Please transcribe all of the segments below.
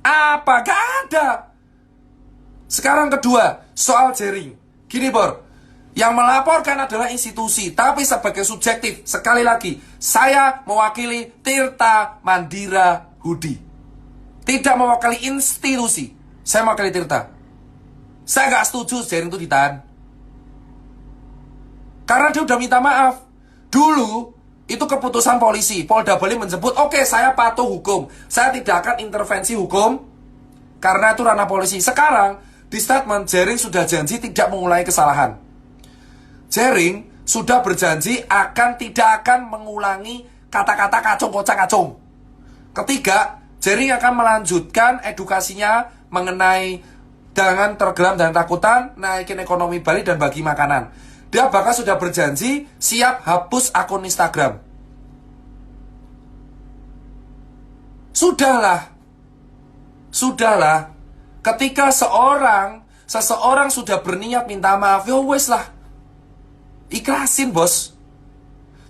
Apa? Gak ada. Sekarang kedua, soal jaring. Gini Bor, yang melaporkan adalah institusi, tapi sebagai subjektif, sekali lagi, saya mewakili Tirta Mandira Hudi. Tidak mewakili institusi. Saya mewakili Tirta. Saya gak setuju jaring itu ditahan. Karena dia udah minta maaf. Dulu, itu keputusan polisi. Polda Bali menyebut, oke, saya patuh hukum. Saya tidak akan intervensi hukum, karena itu ranah polisi. Sekarang, di statement, jaring sudah janji tidak mengulangi kesalahan. Jaring sudah berjanji tidak akan mengulangi kata-kata kacung kocak kacung. Ketiga, jaring akan melanjutkan edukasinya mengenai jangan tergelam dan takutan, naikin ekonomi Bali dan bagi makanan. Dia bahkan sudah berjanji siap hapus akun Instagram. Sudahlah. Ketika seseorang sudah berniat minta maaf, ya wes lah. Ikhlasin bos.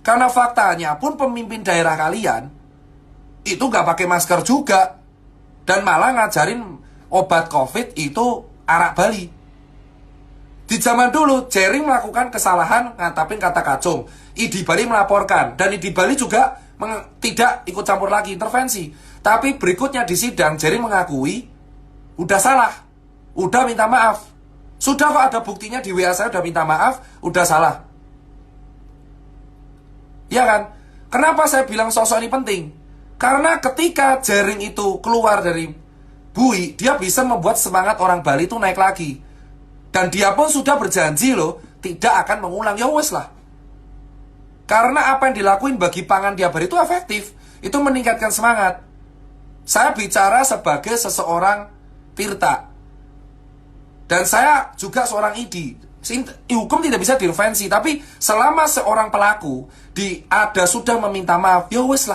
Karena faktanya pun pemimpin daerah kalian itu gak pakai masker juga, dan malah ngajarin obat COVID itu arak Bali. Di zaman dulu jaring melakukan kesalahan ngantapin kata kacung, ID Bali melaporkan, dan ID Bali juga tidak ikut campur lagi intervensi. Tapi berikutnya di sidang jaring mengakui udah salah, udah minta maaf. Sudah kok ada buktinya di WA saya udah minta maaf, udah salah. Ya kan? Kenapa saya bilang sosok ini penting? Karena ketika jaring itu keluar dari bui, dia bisa membuat semangat orang Bali itu naik lagi. Dan dia pun sudah berjanji loh, tidak akan mengulang. Ya wes lah. Karena apa yang dilakuin bagi pangan tiap hari itu efektif. Itu meningkatkan semangat. Saya bicara sebagai seseorang Tirta. Dan saya juga seorang ID. Hukum tidak bisa diintervensi, tapi selama seorang pelaku sudah meminta maaf, ya wes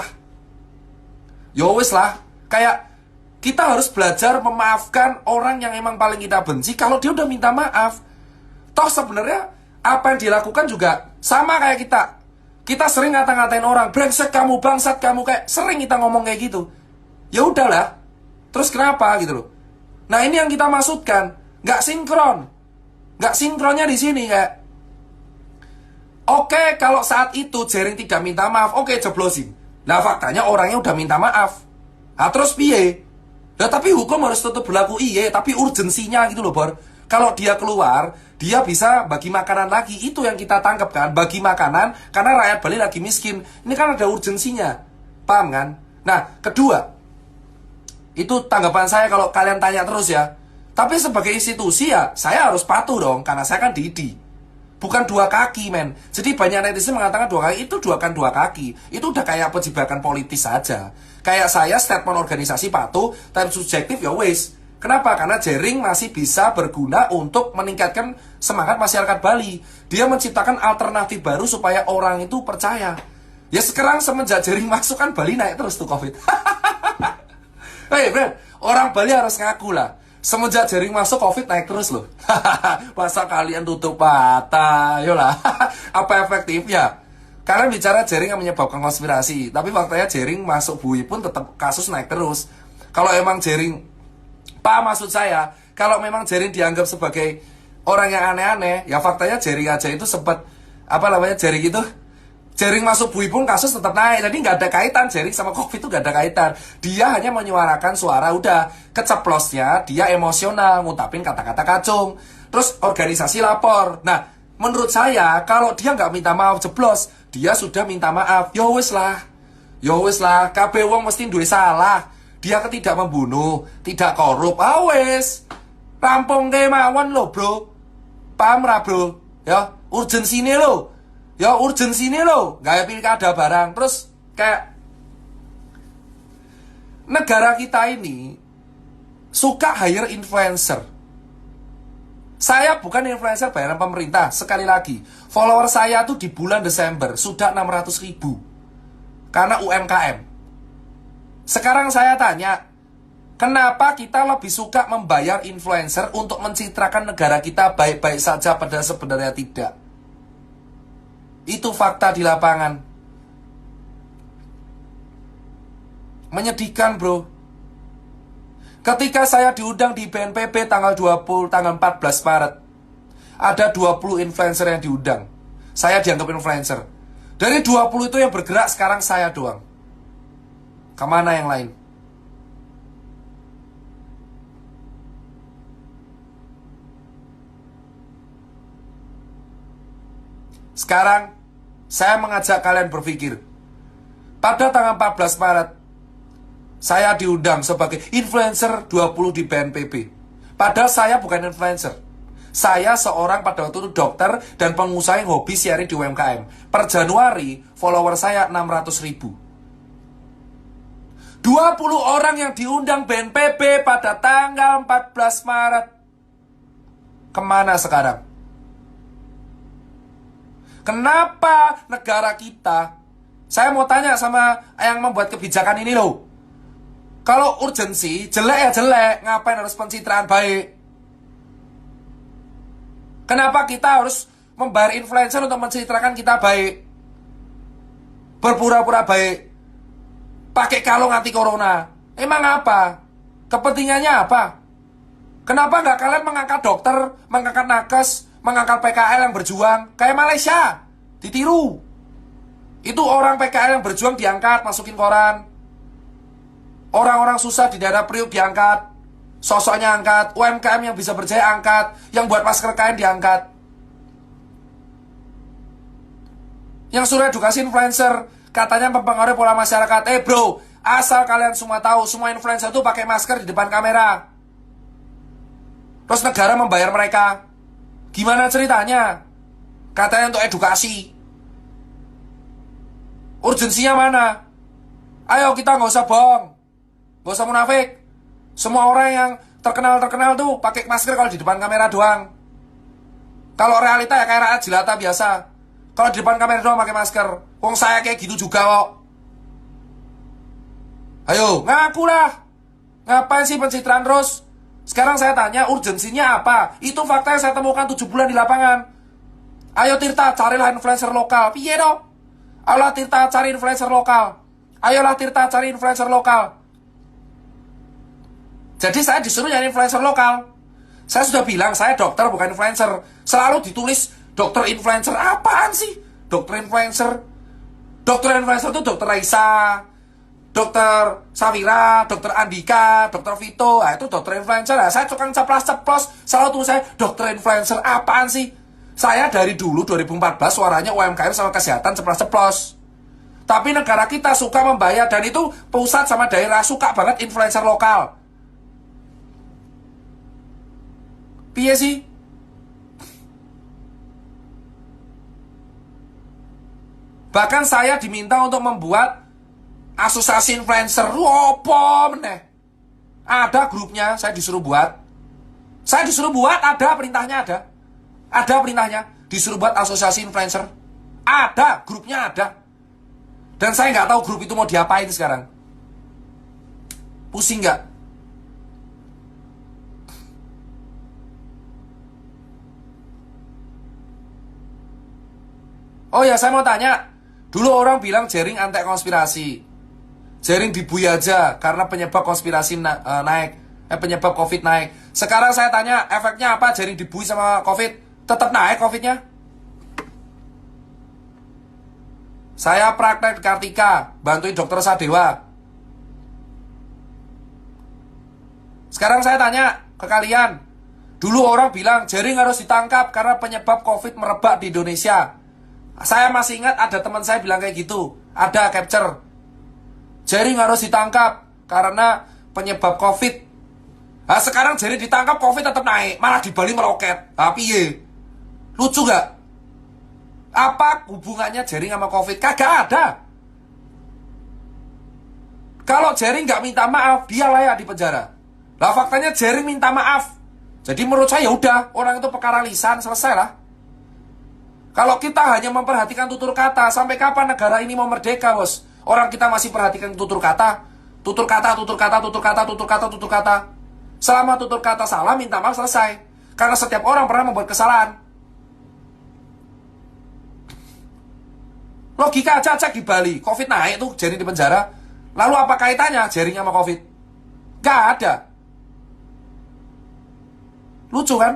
lah. Kayak kita harus belajar memaafkan orang yang emang paling kita benci kalau dia udah minta maaf. Toh sebenarnya apa yang dilakukan juga sama kayak kita. Kita sering ngata-ngatain orang, brengsek kamu, bangsat kamu, kayak sering kita ngomong kayak gitu. Ya udahlah. Terus kenapa gitu loh. Nah, ini yang kita maksudkan, nggak sinkron. Nggak sinkronnya di sini kayak, oke, kalau saat itu jaring tidak minta maaf, oke, jeblosin. Nah, faktanya orangnya udah minta maaf. Nah, terus piye? Nah, tapi hukum harus tetap berlaku, tapi urgensinya gitu loh, Bor. Kalau dia keluar, dia bisa bagi makanan lagi. Itu yang kita tangkap kan, bagi makanan, karena rakyat Bali lagi miskin. Ini kan ada urgensinya, paham kan? Nah, kedua, itu tanggapan saya kalau kalian tanya terus ya. Tapi sebagai institusi ya, saya harus patuh dong, karena saya kan Didi. Bukan dua kaki, men. Jadi banyak netizen mengatakan dua kaki, itu kan dua kaki. Itu udah kayak pejebakan politis saja. Kayak saya statement organisasi patuh, tapi subjektif ya wes. Kenapa? Karena jaring masih bisa berguna untuk meningkatkan semangat masyarakat Bali. Dia menciptakan alternatif baru supaya orang itu percaya. Ya sekarang semenjak jaring masuk kan Bali naik terus tuh COVID. Hei Brad, orang Bali harus ngaku lah. Semenjak jaring masuk COVID naik terus loh. Masa kalian tutup mata? Yolah. Apa efektifnya? Kalian bicara jaring yang menyebabkan konspirasi, tapi faktanya jaring masuk bui pun tetap kasus naik terus. Kalau emang jaring, maksud saya, kalau memang jaring dianggap sebagai orang yang aneh-aneh, ya faktanya jaring aja itu sempat jaring itu, jaring masuk bui pun kasus tetap naik. Jadi nggak ada kaitan jaring sama COVID itu, nggak ada kaitan. Dia hanya menyuarakan suara, udah keceplosnya dia emosional ngutapin kata-kata kacung. Terus organisasi lapor. Nah, menurut saya kalau dia nggak minta maaf jeblos, dia sudah minta maaf. Yo wes lah, kabeh wong mesti duwe salah. Dia tidak membunuh, tidak korup. Wes, rampung kemawon lo bro. Paham ra bro? Ya, urgensine lo. Gak pilkada barang. Terus kayak negara kita ini suka hire influencer. Saya bukan influencer bayaran pemerintah. Sekali lagi, follower saya tuh di bulan Desember sudah 600.000 karena UMKM. Sekarang saya tanya, kenapa kita lebih suka membayar influencer untuk mencitrakan negara kita baik-baik saja padahal sebenarnya tidak? Itu fakta di lapangan. Menyedihkan bro. Ketika saya diundang di BNPB tanggal 14 Maret, ada 20 influencer yang diundang. Saya dianggap influencer. Dari 20 itu yang bergerak sekarang saya doang. Kemana yang lain? Sekarang, saya mengajak kalian berpikir. Pada tanggal 14 Maret, saya diundang sebagai influencer 20 di BNPB. Padahal saya bukan influencer. Saya seorang pada waktu itu dokter dan pengusaha yang hobi siaran di UMKM. Per Januari, follower saya 600 ribu. 20 orang yang diundang BNPB pada tanggal 14 Maret. Kemana sekarang? Kenapa negara kita? Saya mau tanya sama yang membuat kebijakan ini loh. Kalau urgensi, jelek ya jelek. Ngapain harus pencitraan baik? Kenapa kita harus membayar influencer untuk mencitrakan kita baik? Berpura-pura baik. Pakai kalung anti corona. Emang apa? Kepentingannya apa? Kenapa nggak kalian mengangkat dokter, mengangkat nakes, mengangkat PKL yang berjuang? Kayak Malaysia. Ditiru. Itu orang PKL yang berjuang diangkat, masukin koran. Orang-orang susah di daerah Priuk diangkat. Sosoknya angkat. UMKM yang bisa berjaya angkat. Yang buat masker kain diangkat. Yang suruh edukasi influencer katanya mempengaruhi pola masyarakat. Bro, asal kalian semua tahu, semua influencer itu pakai masker di depan kamera. Terus negara membayar mereka. Gimana ceritanya? Katanya untuk edukasi. Urgensinya mana? Ayo kita nggak usah bohong. Gak usah munafik. Semua orang yang terkenal tuh pakai masker kalau di depan kamera doang. Kalau realita ya kayak rakyat jelata biasa. Kalau di depan kamera doang pakai masker. Wong saya kayak gitu juga kok. Ayo, ngaku lah. Ngapain sih pencitraan terus? Sekarang saya tanya, urgensinya apa? Itu fakta yang saya temukan 7 bulan di lapangan. Ayo Tirta, carilah influencer lokal. Piye dong? Ayolah Tirta, cari influencer lokal. Ayolah Tirta, cari influencer lokal. Jadi saya disuruh nyari influencer lokal. Saya sudah bilang, saya dokter bukan influencer. Selalu ditulis dokter influencer. Apaan sih? Dokter influencer. Dokter influencer itu dokter Raisa, dokter Safira, dokter Andika, dokter Vito. Nah itu dokter influencer. Nah, saya tukang ceplos-ceplos. Selalu tulis saya dokter influencer. Apaan sih? Saya dari dulu 2014 suaranya UMKM sama kesehatan ceplos-ceplos. Tapi negara kita suka membayar. Dan itu pusat sama daerah suka banget influencer lokal. Piye sih? Bahkan saya diminta untuk membuat asosiasi influencer. Apa meneh? Ada grupnya, saya disuruh buat. Saya disuruh buat, ada perintahnya ada. Ada perintahnya, disuruh buat asosiasi influencer. Ada, grupnya ada. Dan saya nggak tahu grup itu mau diapain sekarang. Pusing nggak? Oh ya, saya mau tanya. Dulu orang bilang jaring anti konspirasi. Jaring dibui aja karena penyebab konspirasi naik. Penyebab COVID naik. Sekarang saya tanya, efeknya apa jaring dibui sama COVID? Tetap naik COVID-nya? Saya praktek di Kartika, bantuin dokter Sadewa. Sekarang saya tanya ke kalian. Dulu orang bilang jaring harus ditangkap karena penyebab COVID merebak di Indonesia. Saya masih ingat ada teman saya bilang kayak gitu. Ada capture. Jaring harus ditangkap karena penyebab COVID. Nah sekarang jaring ditangkap COVID tetap naik. Malah di Bali meroket. Tapi ye, lucu gak? Apa hubungannya jaring sama COVID? Kagak ada. Kalau jaring gak minta maaf, dia layak di penjara. Lah faktanya jaring minta maaf. Jadi menurut saya udah, orang itu perkara lisan, selesai lah. Kalau kita hanya memperhatikan tutur kata, sampai kapan negara ini mau merdeka, bos? Orang kita masih perhatikan tutur kata. Tutur kata, tutur kata, tutur kata, tutur kata, tutur kata. Selama tutur kata salah, minta maaf, selesai. Karena setiap orang pernah membuat kesalahan. Logika aja, cek di Bali. COVID naik tuh, jaring di penjara. Lalu apa kaitannya jaring sama COVID? Gak ada. Lucu kan?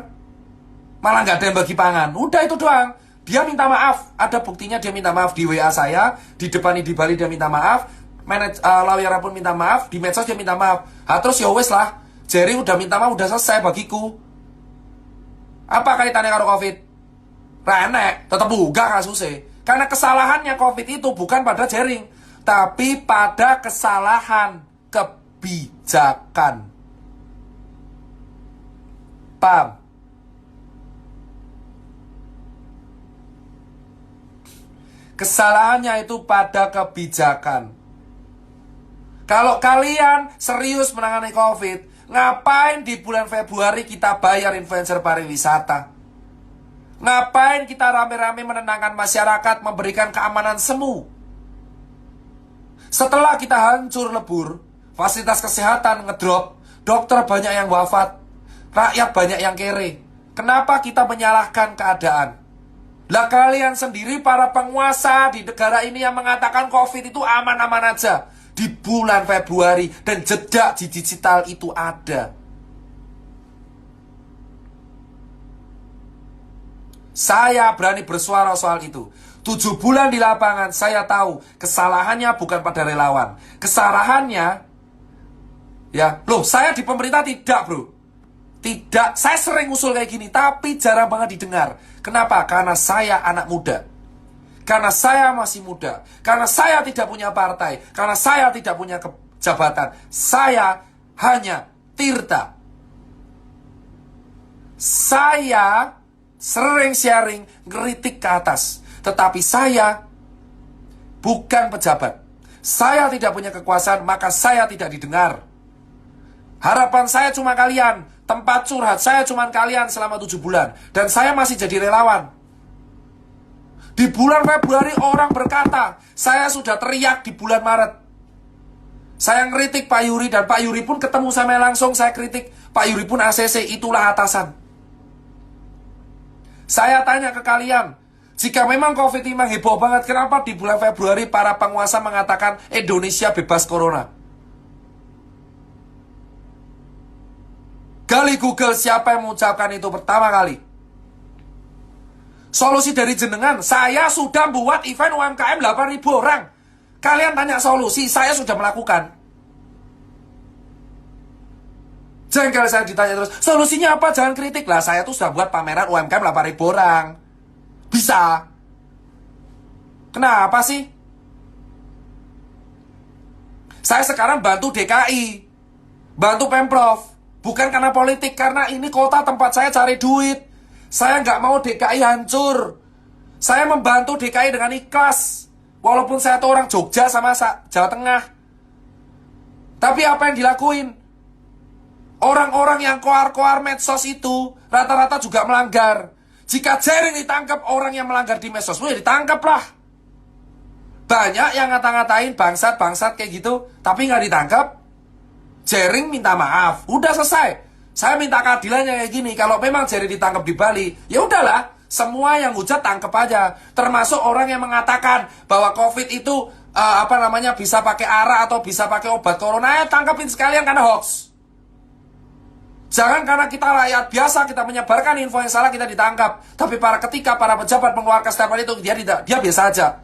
Malah nggak ada yang bagi pangan. Udah itu doang. Dia minta maaf. Ada buktinya dia minta maaf di WA saya. Di depan di Bali dia minta maaf. Lawyer pun minta maaf. Di medsos dia minta maaf. Terus ya wes lah. Jering udah minta maaf, udah selesai bagiku. Apa kaitannya karo COVID? Renek. Tetep buka kasusnya. Karena kesalahannya COVID itu bukan pada Jering, tapi pada kesalahan kebijakan. Paham? Kesalahannya itu pada kebijakan. Kalau kalian serius menangani COVID, ngapain di bulan Februari kita bayar influencer pariwisata? Ngapain kita rame-rame menenangkan masyarakat, memberikan keamanan semu? Setelah kita hancur lebur, fasilitas kesehatan ngedrop, dokter banyak yang wafat, rakyat banyak yang kere. Kenapa kita menyalahkan keadaan? Lah kalian sendiri para penguasa di negara ini yang mengatakan COVID itu aman-aman aja di bulan Februari, dan jejak di digital itu ada. Saya berani bersuara soal itu. 7 bulan di lapangan, saya tahu kesalahannya bukan pada relawan. Kesalahannya, ya, loh, saya di pemerintah tidak, bro. Tidak, saya sering usul kayak gini, tapi jarang banget didengar. Kenapa? Karena saya anak muda. Karena saya masih muda. Karena saya tidak punya partai. Karena saya tidak punya jabatan. Saya hanya Tirta. Saya sering sharing, ngeritik ke atas. Tetapi saya bukan pejabat. Saya tidak punya kekuasaan, maka saya tidak didengar. Harapan saya cuma kalian. Tempat curhat saya cuma kalian selama 7 bulan. Dan saya masih jadi relawan. Di bulan Februari orang berkata, saya sudah teriak di bulan Maret. Saya ngeritik Pak Yuri, dan Pak Yuri pun ketemu sama langsung, saya kritik. Pak Yuri pun ACC, itulah atasan. Saya tanya ke kalian, jika memang COVID ini memang heboh banget, kenapa di bulan Februari para penguasa mengatakan Indonesia bebas corona? Gali Google siapa yang mengucapkan itu pertama kali. Solusi dari jenengan, saya sudah buat event UMKM 8.000 orang. Kalian tanya solusi, saya sudah melakukan. Jengkel saya ditanya terus, solusinya apa? Jangan kritik lah, saya tuh sudah buat pameran UMKM 8.000 orang. Bisa. Kenapa sih? Saya sekarang bantu DKI, bantu Pemprov. Bukan karena politik, karena ini kota tempat saya cari duit. Saya nggak mau DKI hancur. Saya membantu DKI dengan ikhlas. Walaupun saya tuh orang Jogja sama Jawa Tengah. Tapi apa yang dilakuin? Orang-orang yang koar-koar medsos itu rata-rata juga melanggar. Jika Jering ditangkap orang yang melanggar di medsos, ya ditangkap lah. Banyak yang ngata-ngatain bangsat-bangsat kayak gitu, tapi nggak ditangkap. Jering minta maaf, udah selesai. Saya minta keadilannya kayak gini. Kalau memang Jering ditangkap di Bali, ya udahlah, semua yang hujat tangkap aja. Termasuk orang yang mengatakan bahwa COVID itu bisa pakai ARA atau bisa pakai obat corona, tangkapin sekalian karena hoax. Jangan karena kita rakyat biasa kita menyebarkan info yang salah kita ditangkap. Tapi ketika para pejabat mengeluarkan statement itu, dia biasa aja.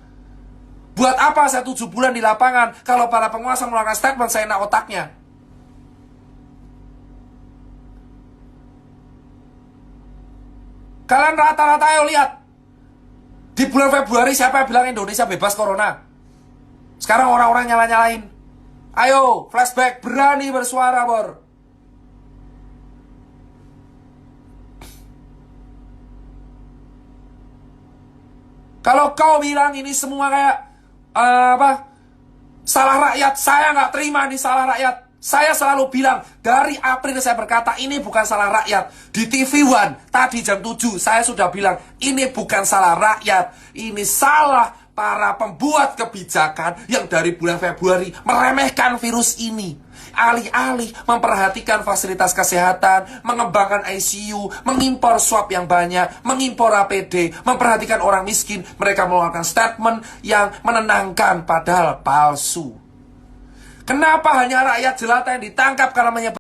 Buat apa saya 7 bulan di lapangan kalau para penguasa mengeluarkan statement saya enak otaknya? Kalian rata-rata ayo lihat. Di bulan Februari siapa yang bilang Indonesia bebas corona? Sekarang orang-orang nyala-nyalain. Ayo, flashback, berani bersuara, Bor. Kalau kau bilang ini semua kayak salah rakyat, saya nggak terima ini salah rakyat. Saya selalu bilang, dari April saya berkata, ini bukan salah rakyat. Di TV One, tadi jam 7, saya sudah bilang, ini bukan salah rakyat. Ini salah para pembuat kebijakan yang dari bulan Februari meremehkan virus ini. Alih-alih memperhatikan fasilitas kesehatan, mengembangkan ICU, mengimpor swab yang banyak, mengimpor APD, memperhatikan orang miskin, mereka mengeluarkan statement yang menenangkan padahal palsu. Kenapa hanya rakyat jelata yang ditangkap karena menyebar